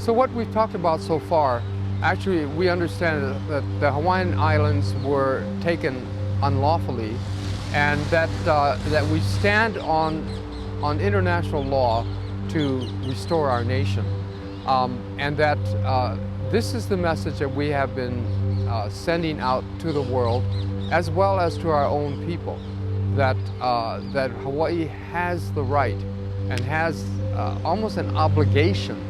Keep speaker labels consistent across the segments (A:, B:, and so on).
A: So what we've talked about so far, actually we understand that the Hawaiian Islands were taken unlawfully, and that we stand on international law to restore our nation, and that this is the message that we have been sending out to the world, as well as to our own people, that Hawaii has the right and has almost an obligation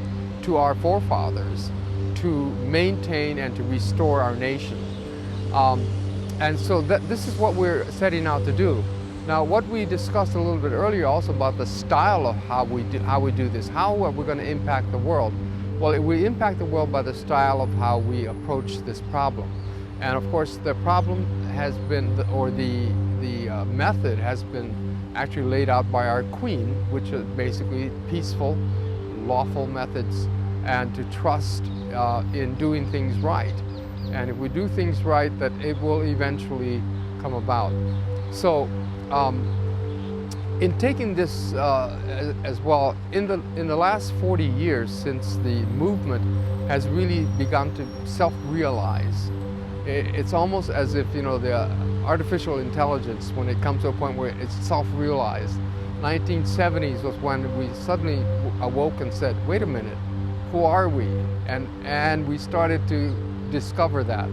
A: to our forefathers to maintain and to restore our nation. And so this is what we're setting out to do. Now, what we discussed a little bit earlier also about the style of how we do this, how are we going to impact the world? Well, we impact the world by the style of how we approach this problem. And of course, the problem has been, or the method has been actually laid out by our Queen, which is basically peaceful, lawful methods, and to trust in doing things right. And if we do things right, that it will eventually come about. So, in taking this as well, in the last 40 years since the movement has really begun to self-realize, it's almost as if, the artificial intelligence, when it comes to a point where it's self-realized. 1970s was when we suddenly awoke and said, wait a minute, who are we? And we started to discover that.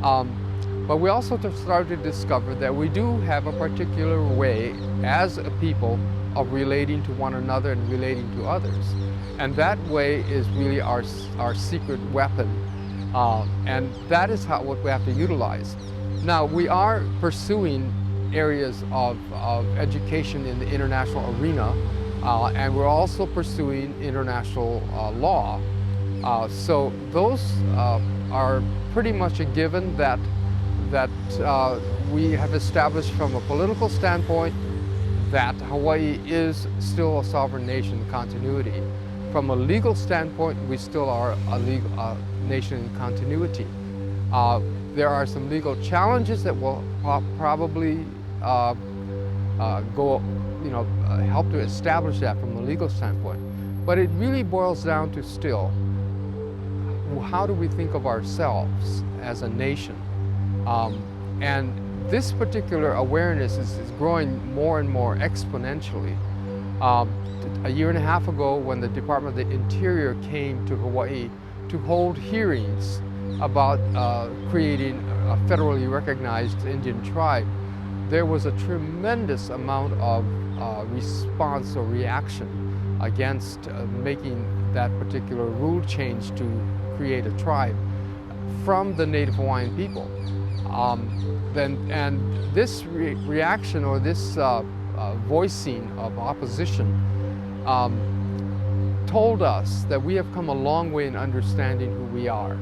A: But we also started to discover that we do have a particular way as a people of relating to one another and relating to others. And that way is really our secret weapon. And that is what we have to utilize. Now, we are pursuing areas of education in the international arena, and we're also pursuing international law. So those are pretty much a given that we have established from a political standpoint that Hawaii is still a sovereign nation in continuity. From a legal standpoint, we still are a nation in continuity. There are some legal challenges that will probably help to establish that from a legal standpoint. But it really boils down to still, how do we think of ourselves as a nation? And this particular awareness is growing more and more exponentially. A year and a half ago, when the Department of the Interior came to Hawaii to hold hearings about creating a federally recognized Indian tribe, there was a tremendous amount of response or reaction against making that particular rule change to create a tribe from the Native Hawaiian people. And this reaction, or this voicing of opposition, told us that we have come a long way in understanding who we are.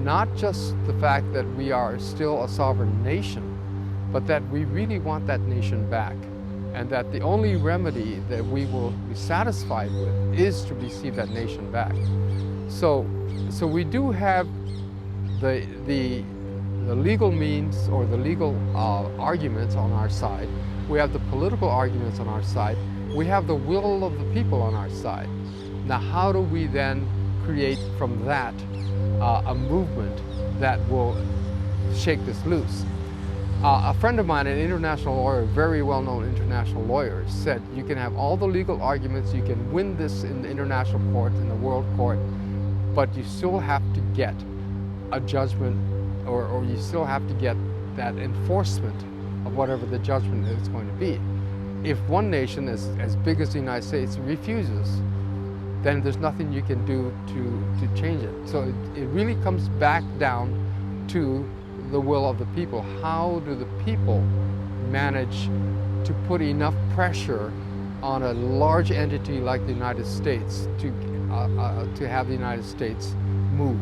A: Not just the fact that we are still a sovereign nation, but that we really want that nation back, and that the only remedy that we will be satisfied with is to receive that nation back. So we do have the legal means, or the legal arguments on our side. We have the political arguments on our side. We have the will of the people on our side. Now, how do we then create from that a movement that will shake this loose? A friend of mine, an international lawyer, a very well-known international lawyer, said you can have all the legal arguments, you can win this in the international court, in the world court, but you still have to get a judgment, or you still have to get that enforcement of whatever the judgment is going to be. If one nation as big as the United States refuses, then there's nothing you can do to change it. So it really comes back down to the will of the people. How do the people manage to put enough pressure on a large entity like the United States to have the United States move?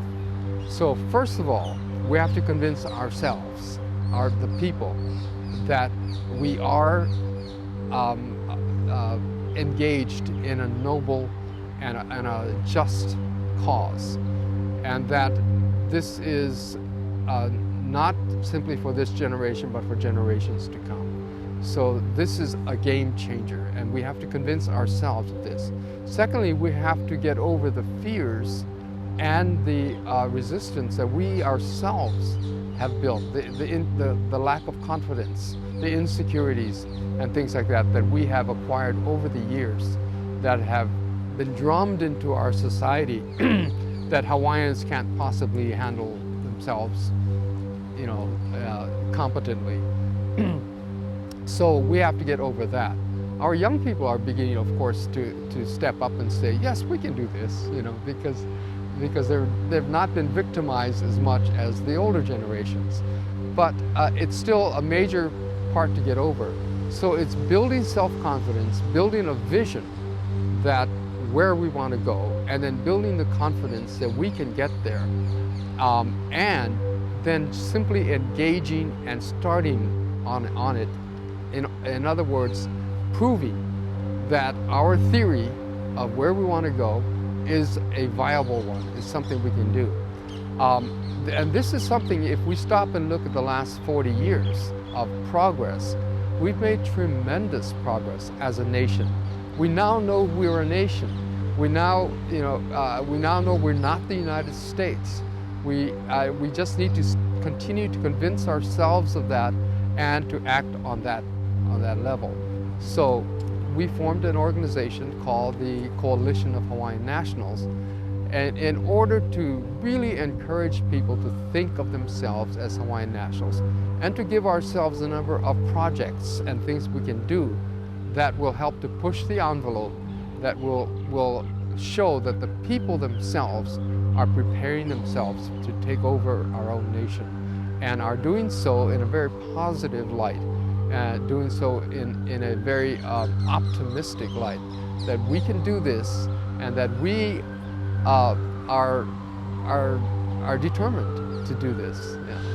A: So first of all, we have to convince ourselves, the people, that we are engaged in a noble and a just cause, and that this is not simply for this generation, but for generations to come. So this is a game changer, and we have to convince ourselves of this. Secondly, we have to get over the fears and the resistance that we ourselves have built, the lack of confidence, the insecurities and things like that that we have acquired over the years that have been drummed into our society that Hawaiians can't possibly handle themselves, competently. So we have to get over that. Our young people are beginning, of course, to step up and say, yes, we can do this, because they've not been victimized as much as the older generations. But it's still a major part to get over. So it's building self-confidence, building a vision that where we want to go, and then building the confidence that we can get there, and then simply engaging and starting on it. In other words, proving that our theory of where we want to go is a viable one, is something we can do. And this is something, if we stop and look at the last 40 years of progress, we've made tremendous progress as a nation. We now know we're a nation. We now know we're not the United States. We just need to continue to convince ourselves of that and to act on that level. So we formed an organization called the Coalition of Hawaiian Nationals, and in order to really encourage people to think of themselves as Hawaiian nationals and to give ourselves a number of projects and things we can do that will help to push the envelope, that will show that the people themselves are preparing themselves to take over our own nation and are doing so in a very positive light, doing so in a very optimistic light, that we can do this and that we are determined to do this. Yeah.